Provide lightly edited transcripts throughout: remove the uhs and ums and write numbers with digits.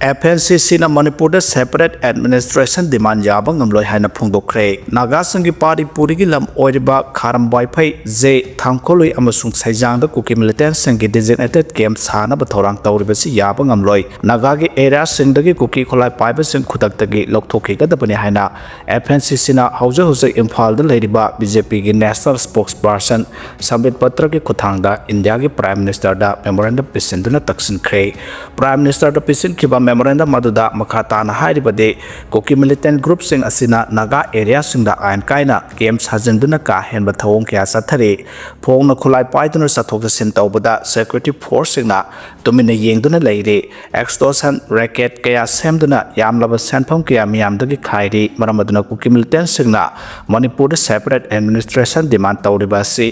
FNCC na Manipur da separate administration demand yabang ngamloi haina phongdokre Naga sangi party puri gi lam oiriba kharam wifi je thamkhre amasung saijang da Kuki militant sangi designated camp sana ba thorang tawriba si yabang ngamloi Naga gi area singdagi Kuki kholai paiba sing khudak tagi lokthoki ga da bani haina FNCC na hauja Imphal da leiriba BJP gi national spokesperson Sambit Patra gi khuthang da India gi prime minister da memorandum pisinduna taksin khre prime minister da pisin khiba memorandum maduda makhata na hairibade Kuki militant group sing asina Naga area sing da ain kaina game sajenduna ka henba thawong kya sathare phong na khulai paiduna sathok sin tawbada security force sing na tumina yengduna leire extortion racket kaya semduna yamlaba senpham kya miyamdagi khairi maramaduna Kuki militant sing na Manipur separate administration demand tawribasi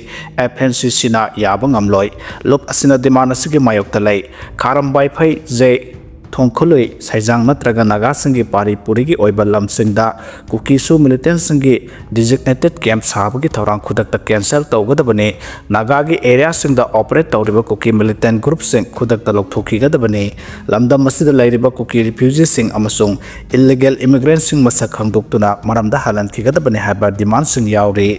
FNCC na yabang amloi lop asina demand asigi mayok talai kharam wifi je thongkhului saijang natraga Naga sangi pari puri gi oiba lam singda Kuki su militant sangi designated camp sabagi thorang khudak ta cancel tawgadabane Naga gi area singda operate tawriba Kuki militant group sing khudak ta lokthoki gadabane lamdam masida lairiba Kuki refugees sing amasung illegal immigrants sing masak khangdoktuna maramda halan ki gadabane haba demand sing yauri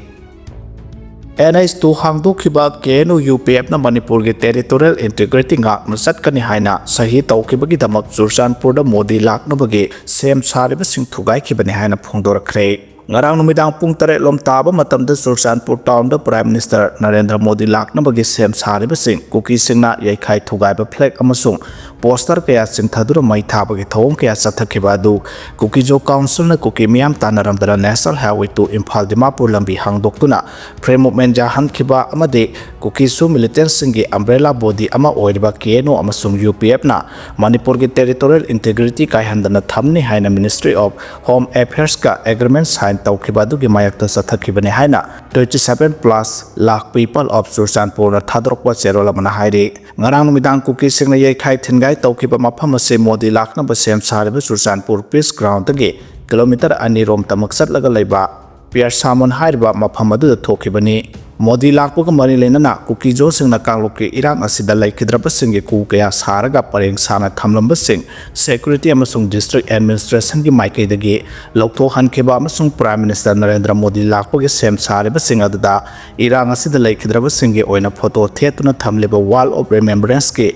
NIS to hangdokhiba KNU UPF na Manipur gi territorial integrity ngak nusat kani haina sahi tawkhibagi damak Churchanpur da Modi laknabagi sem sariba sing thugai khibani haina phongdorakre ngarang numidang pung tare lom taba matamda Churchanpur town da Prime Minister Narendra Modi laknabagi sem sariba sing Kuki singna yaikhai thugaiba flag amasung poster kaya sing thadura mai thabagi thawong kaya sathakhiba du Kuki jo council na Kuki miyam tanaramdara national highway to Imphal Dimapur lambi hangdoktuna frame movement ja hankhiba amade Kuki su militant singi umbrella body ama oiriba KNU amasung UPF na Manipur gi territorial integrity kai handana thamni haina Ministry of Home Affairs ka agreement sign tawkhiba du gi mayakta sathakibani haina 27 plus lakh people of Churchanpur na thadrokwa cherola mana haire ngarang numidang Kuki singna yaikhai thingai tawkiba mafam ase Modi lakna ba sem sariba Churchanpur peace ground ge kilometer ani rom tamak satlaga leiba Pierre Samon hairiba mafam adu thokibani Modi lakpa ka mari lenana Kuki jo singna kangloki irang asida laikhidraba singi ku kaya saraga pareng sana thamlamba sing security amasung district administration gi maikai dagi lokthok hankheba amasung Prime Minister Narendra Modi lakpa gi sem sariba sing aduda irang asida laikhidraba singi oina photo thetuna thamleba wall of remembrance ki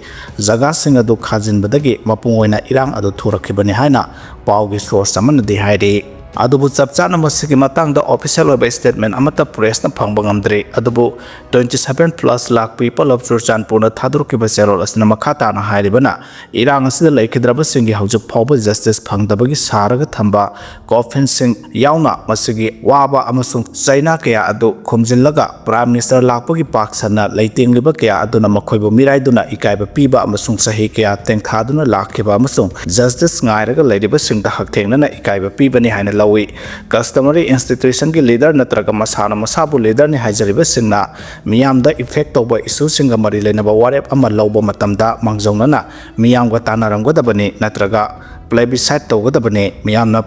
jaga sing adu khajinbadagi mapung oina irang adu thurakibani haina pau gi source amana de haire adubu chapchana masigi matangda official web statement amata press na phangbangam adubu 27 plus lakh people of Churchanpur na thadurki baserol asna makhata na hairibana irang asida laikhidraba singi haujuk phawba justice phangdabagi saraga thamba coffin sing yauna masigi waba amasung China kaya adu khumjinlaga Prime Minister lakpagi paksana leitingliba kaya aduna makhoibu miraiduna ikaiba piba amasung sahi kaya tengthaduna lakhiba amasung justice ngairaga leiriba singda hakthengna na ikaiba pibani haina customary institution ki leader natraga masana masabu leader ni haijariba singna miyamda effect toba issue singa mari lenaba warep ama lawba matamda mangjongna miyamga tanaramgodabani natraga plebiscite togodabani miyamna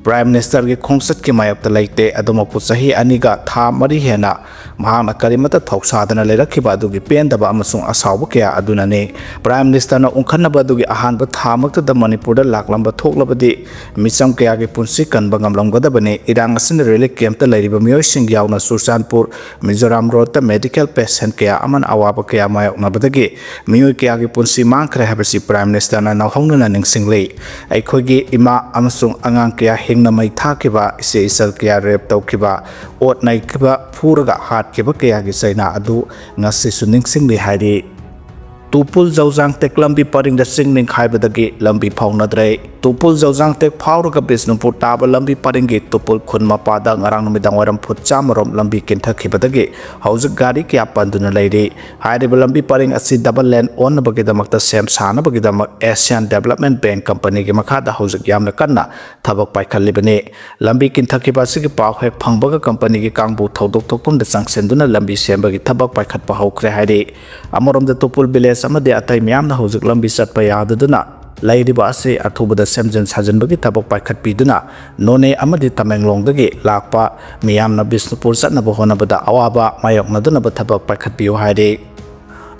Prime Minister ki khongsat ki mayapta laite adumapu sahi aniga tha mari hena mahana karimata thoksadana lerakhiba adugi pendaba amasung asawba kaya adunane Prime Minister na ungkhanaba adugi ahanba thamakta da Manipur da laklamba thoklabadi micham kaya gi punsi kanba ngamlamgodabane irang asin relic camp ta leiriba miyoi sing yauna Churchanpur Mizoram road ta medical patient kaya aman awaba kaya mayoknabadagi miyoi kaya gi punsi mangkhre habasi Prime Minister na nawhongnana ningsinglei aikhogi ima amasung angang kaya hingna mai thakiba ise isal kaya rep tawkiba ot nai kiba phuraga hat kiba kaya gi saina adu ngasi suning singli hairi Tupul Jaujang tek lambi paring da singning haibadagi lambi phaunadre Tupul Jaujang tek phauraga Bisnupur taba lambi paringi Tupul khunma pada ngarang numidang waram phut chamarom lambi kinthakibadagi haujak gari kya panduna leire hairiba lambi paring asi double lane on bagidamakta sem sana bagidamak Asian Development Bank Company gi makhada haujak yamna kanna thabak paikhallibane lambi kinthakiba sigi paw hek phangbaga company gi kangbu thodok thokpum da changsenduna lambi sembagi thabak paikhatpa haukre hairi amorom da Tupul village amade atai miyamna hojik lambi chatpa yadaduna lairiba ase athubada semjen sajanbagi thabak paikhat piduna none amadi tamenglongdagi lakpa miyamna Bisnupur chatnaba honabada awaba mayoknaduna ba thabak paikhat piyo haire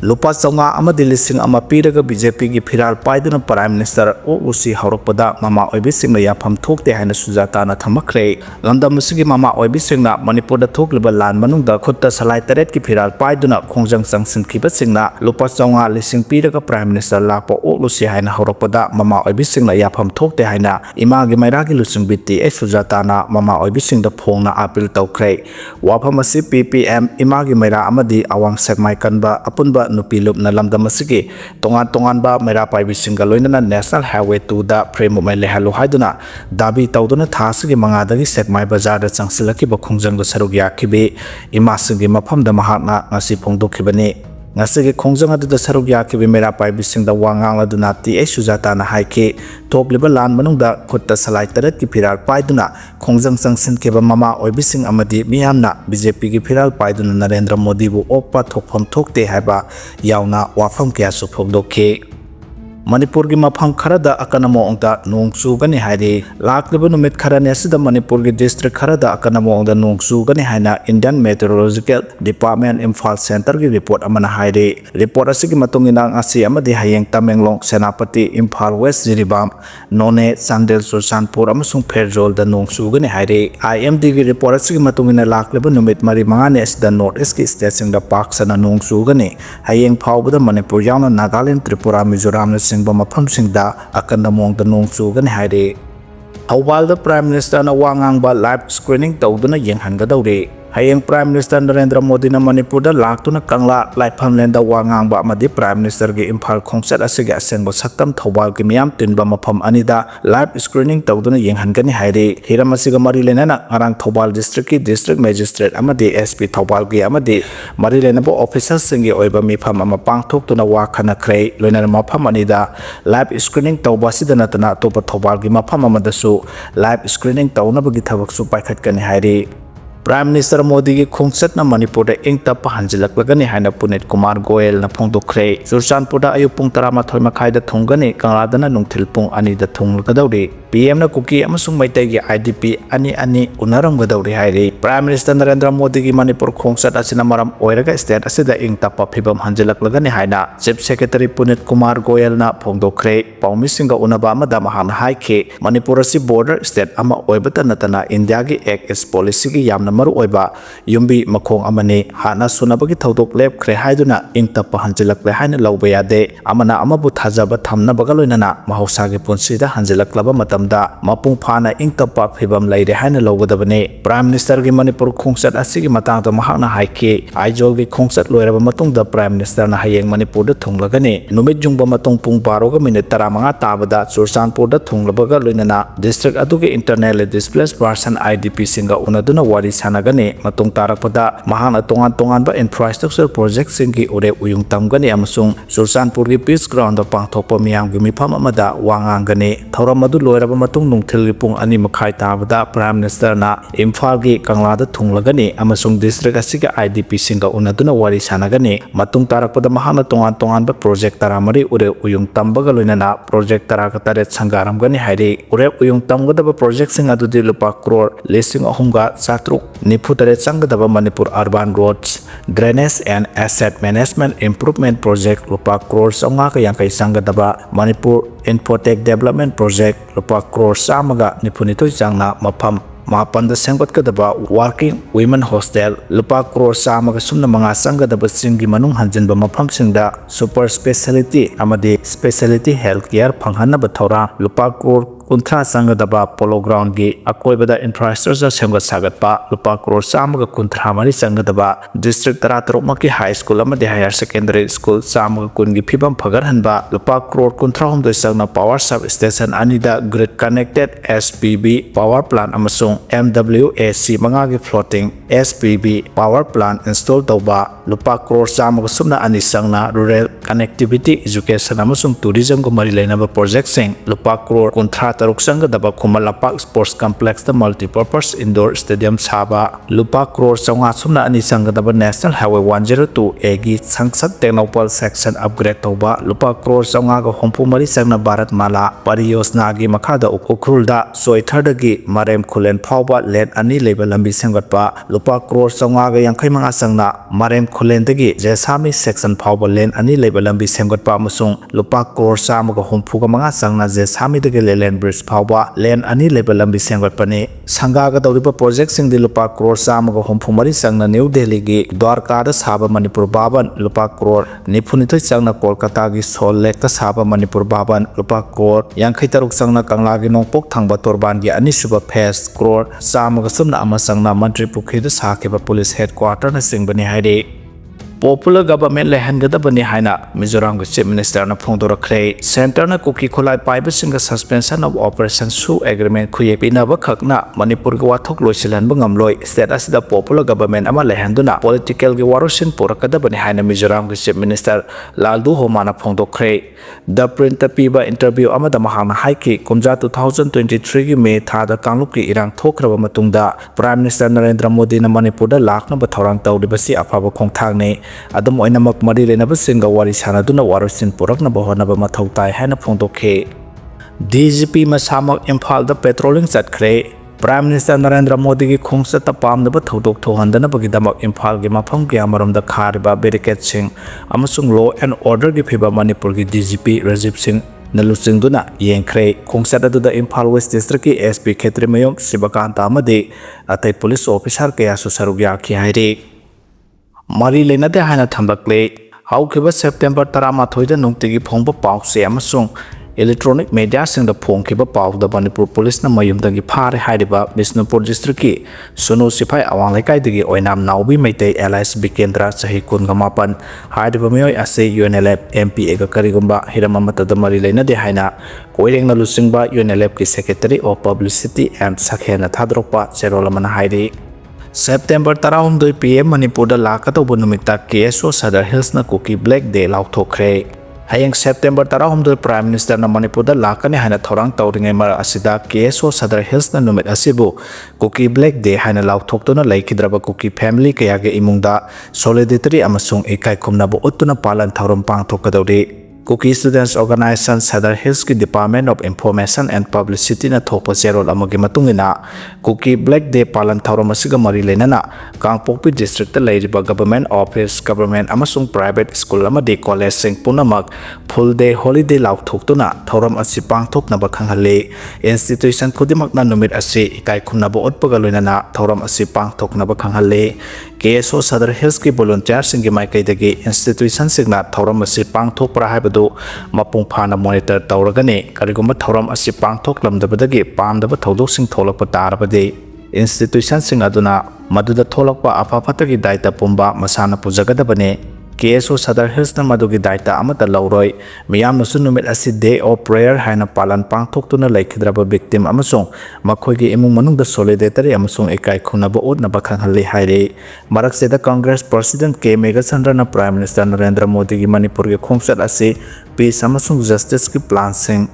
lupa chaunga amadi lising ama piraga BJP gi phiral paiduna Prime Minister Lucy haurakpada mama oibi singna yafam thokte haina sujata na thamkhre lamdam asigi mama oibi singna Manipur da thokliba lan manungda khutta salai taret ki phiral paiduna khongjang sangsin khiba singna lupa chaunga lising piraga Prime Minister lakpa Lucy haina haurakpada mama oibi singna yafam thokte haina ima gi maira gi lusung biti sujata na mama oibi singda phongna appeal tawkhre wafam asi PPM ima gi maira amadi awang sekmai kanba apunba nupilup na lamdam asigi tongan ba maira paibi singa loinana National Highway 2 da frame mai lehalu haiduna dabi tawduna thasigi mangadagi sekmai bazar da changsilaki ba khongjang da saruk yakhibi imasigi mafamda mahakna ngasi phongdokhibani ngasigi khongjang adu da saruk yakhibi maira paibi singda wangang laduna ti sujata na haike topliba lan manungda khutta salai tarat ki phiral paiduna khongjang changsin keba mama oibising amadi miyamna BJP ki phiral paiduna Narendra Modi bu oppa thokpham thokte haiba yauna wafam kya su phogdokhe Manipur gi mafam kharada akanamo ongda nong chugani haide lakliba numit kharane asida Manipur gi district kharada akanamo ongda nong chugani haina Indian Meteorological Department Imphal Center gi report amana haide report asigi matungina ngasi amadi hayeng Tamenglong Senapati Imphal West Jiribam None Sandel Sursanpur amasung Pherjol da nong chugani haide IMD gi report asigi matungina lakliba numit mari mangane asida North East gi state singda park sana nong chugani hayeng phawbada Manipur yauna Nagaland Tripura Mizoram na mafam singda akanamong da nong chugani haide Thawbal da Prime Minister na wangang ba live screening tawduna yenghangadauri hayeng Prime Minister Narendra Modi na Manipur da laktuna kangla laifam lenda wangang ba amadi Prime Minister gi Imphal khongsat asigi asengbo saktam Thawbal gi miyam tinba mafam anida live screening tawduna yenghangani haide hiram asiga mari lenana ngarang Thawbal district ki district magistrate amadi SP Thawbal gi amadi mari lenabo officials singi oiba mifam ama pangthoktuna wa khanakhre loinana mafam anida live screening tawba sidana tana topa Thawbal gi mafam amadasu live screening tawnabagi thabak su paikhatkani haide Prime Minister Modi ki khongsat na Manipur da ingtapa hanjilaklagani haina Punit Kumar Goel na phongdokhre Sursanpur da ayuk pung 12 makhai da thungani Kangladana nungthil pung 2 da thunglagadauri PM na Kuki amasung maitai gi IDP ani unaramgadauri hairi Prime Minister Narendra Modi ki Manipur khongsat asina maram oiraga state asida ingtapa phibam hanjilaklagani haina Chief Secretary Punit Kumar Goel na phongdokhre paumisinga unaba amada mahana haike Manipur asi border state ama oibata natana India gi Act is policy gi yamna maru oiba yumbi makhong amani hana sunabagi thodok lepkhre haiduna ingtapa hanjilakle haina lawba yade amana amabu thajaba thamna bagaloinana mahausa gi punsida hanjilaklaba matamda mapung phana ingtapa phibam laire haina lawgadabane Prime Minister gi Manipur khongsat asigi matangda mahakna haike aijol gi khongsat loiraba matungda Prime Minister na hayeng Manipur da thunglagani numit jungba matung pung 12 ga minute 15 tabada Sursanpur da thunglabaga loinana district adugi internally displaced person IDP singa unaduna wari sanagani matung tarakpada mahana tongan ba infrastructure project singi ore uyung tamgani amasung Sursanpur gi peace ground da pangthokpa miyam gi mifam amada wangangani thoram adu loiraba matung nungthil pung 2 makhai tabada Prime Minister na Imphal gi Kangla da thunglagani amasung district asiga IDP singa unaduna wari sanagani matung tarakpada mahana tongan ba project taramari ore uyung tambaga loinana project taraka taret sangaramgani hairi ore uyung tamgadaba project sing adu di lupa crore listing ahunga satruk Niputare Sangadaba Manipur Urban Roads Drainage and Asset Management Improvement Project Lupa crore songa ka yang kay Sangadaba Manipur Infotech Development Project Lupa crore samaga nipunito jangna mapam Mapanda sengkot kadaba working women hostel lupa crore samaga sumna mga sangadaba singi manung hanjinba mafam singda super specialty amadi specialty healthcare phanghanna bathora lupa crore kuntra sangadaba polo ground gi akoibada infrastructure semgat sagatpa lupa crore samaga kuntra mari sangadaba district taratrokmaki high school amadi higher secondary school samaga kungi phibam phagarhanba lupa crore kuntra homdoi sangna power substation anida grid connected SPB power plant amasung MWAC mangagi floating SPB power plant install tawba lupa crore samaga sumna ani sangna rural connectivity education amasung tourism ko mari lainaba project sing lupa crore kuntra taruk sanggadaba Khuman Lampak Sports Complex da Multipurpose Indoor Stadium saba lupa crore chaunga sumna ani sanggadaba National Highway 102A gi Sangsak Technopol section upgrade toba lupa crore chaunga ga homphumari sangna Bharat Mala Pariyosna gi makhada ukrulda soithardagi marem khulen phawba len ani leba lambi senggatpa lupa crore chaunga ga yankhai manga sangna marem khulendagi jesami section phawba len ani leba lambi senggatpa amasung lupa crore chama ga homfuga manga sangna jesami dagi len bridge phawba len ani leba lambi senggatpani sanga ga dawriba project sing di lupa crore chama ga homfumari sangna New Delhi gi Dwarka da saba Manipur baban lupa crore niphunithoi sangna Kolkata gi Sol Lake da saba Manipur baban lupa crore yankhai taruk sangna Kangla gi Nongpok thangba torban gi ani suba phase crore chama ga sumna ama sangna Mantri Pukhi da sakiba police headquarter na singbani haide Popular government lehangadabani haina Mizoram Chief Minister na phongdorakle Center na Kuki Kholai paiba singa suspension of operation su agreement khuyepina ba khakna Manipur ga wathok loisilan ba ngamloi state asida popular government ama lehanduna political gi warosin porakadabani haina Mizoram Chief Minister Laldu Homana phongdokre the print piba interview ama da mahana haiki kumja 2023 gi May thada Kanglup ki irang thokraba matungda Prime Minister Narendra Modi na Manipur da lakna ba thorang tawdibasi afaba khongthang ne Adam oinamak mari lenaba singa wari sanaduna warosin purakna bahonaba mathau tai haina phongdokhe DGP masamak Imphal da patrolling chatkre Prime Minister Narendra Modi gi khungsata pamnaba thodok thohandana bagidamak Imphal gi mafam kya maromda khariba barricade sing amasung law and order gi phiba Manipur gi DGP Rajiv Singh Nalusingduna yengkhre khungsata da Imphal West District ki SP Khetri Mayong Sibakanta amade atai police officer kaya su sarugya ki haire Mari lena de haina thambakle haukiba September 13 da nungtigi phongba pause amasung electronic media sing da phongkiba paw da Manipur police na mayumdagi phare haidiba Bisnupur district ki Sunu Sipai awang lekai digi oinam naubi maitei LS Bikendra sahi kungamapan haidiba miyoi ase UNLF MPA ga karigumba hiramamata da mari lena de haina koireng na lusingba UNLF ki Secretary of Publicity and Sakhena thadrokpa cherolamana haidi September 13 PM Manipur da lakatobu numita KSO Sadar Hills na Kuki Black Day lauthokre Hayang September 13 Prime Minister na Manipur da lakani haina thorang tawringai mar asida KSO Sadar Hills na numit asibu Kuki Black Day haina lauthoktuna laikhidraba Kuki family kaya ge imungda solidarity amasung ikai khumnabu uttuna palan thorum pangthokadawri Kuki Students Organization Sadar Hills ki Department of Information and Publicity na thokpa zerol amagi matungina Kuki Black Day palan thorom asiga mari lenana Kangpokpi District ta leiriba government office government amasung private school amadi college sing punamak full day holiday lauthoktuna thorom asi pangthoknaba khanghalle institution khudimak na numit asi ikai khumnaba utpaga loinana thorom asi pangthoknaba khanghalle KSO Sadar Hills ki volunteer singi maikaidagi institution singna thorom asi pangthokpra haibadu mapung phana monitor tawragane karigumba thorom asi pangthoklamdabadagi pamdaba thodosing tholakpa tarabade institution sing aduna maduda tholakpa apaphatagi daita pumba masana pujagadabane KSO Sadar Hills na madugi daita amata lauroi miyam nasu numit asi day of prayer haina palan pangthoktuna laikhidraba victim amasung makhoigi imung manungda solidarity amasung ekai khunaba utnaba khanghalli haire marakseda Congress President K Megachandra na Prime Minister Narendra Modi gi Manipur gi khongsat asi peace amasung justice ki plan sing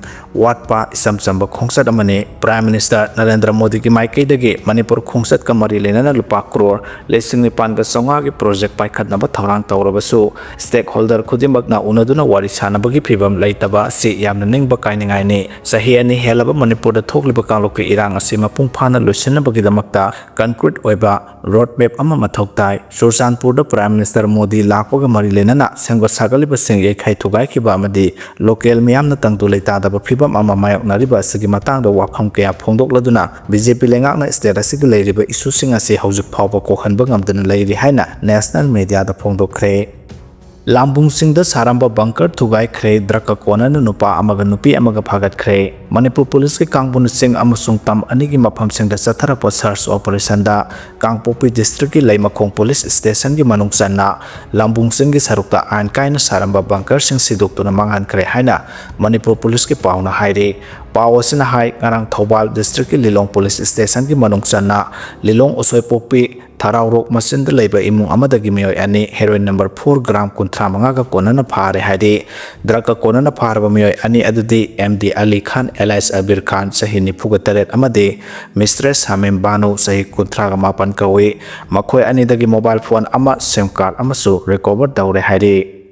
watpa isamchamba khongsat amane Prime Minister Narendra Modi gi maikaidagi Manipur khongsat kamari lenana lupa crore lesing ni pan ga songa gi project paikhatnaba thorang tawrabasu stakeholder khudimakna unaduna wari sanabagi phibam laitaba si yamna ningba kainingai ni sahi ani helaba Manipur da thokliba kanglok ki irang asi mapung phana losinabagi damakta concrete oiba road map ama mathoktai Sursanpur da Prime Minister Modi lakpaga mari lenana sengba sagaliba sing yekhai thugai kiba amadi local miyamna tangtu leitadaba phibam ama mayoknariba asigi matangda wapham kaya phongdokladuna BJP lengakna state asigi leiriba issue sing asi haujuk phawba kokhanba ngamdana leiri haina national media da phongdokre Lambung sing da saramba bunker thugai khre draka kona na nupa amaga nupi amaga phagat khre Manipur police ki Kangbun sing amasung tam ani gi mapham sing da chathara search operation da Kangpokpi district ki Leimakhong police station gi manung channa Lambung sing gi sarukta ain kaina saramba bunker sing sidok tuna mangan khre haina Manipur police ki pauna haire Pawasina hai ngarang Thobal district ki Lilong police station ki manung channa Lilong Osoipokpi Tharaurok Masin the labor imu amadagi mio ani heroin number 4 gram kuntra mangaga konana phare haidi draka konana pharba mio ani adudi MD Ali Khan Elias Abir Khan sahi nifuga taret amade mistress Hamim Banu sahi kuntra ga mapan kawi makhoi ani dagi mobile phone ama sim card amasu recover daure haidi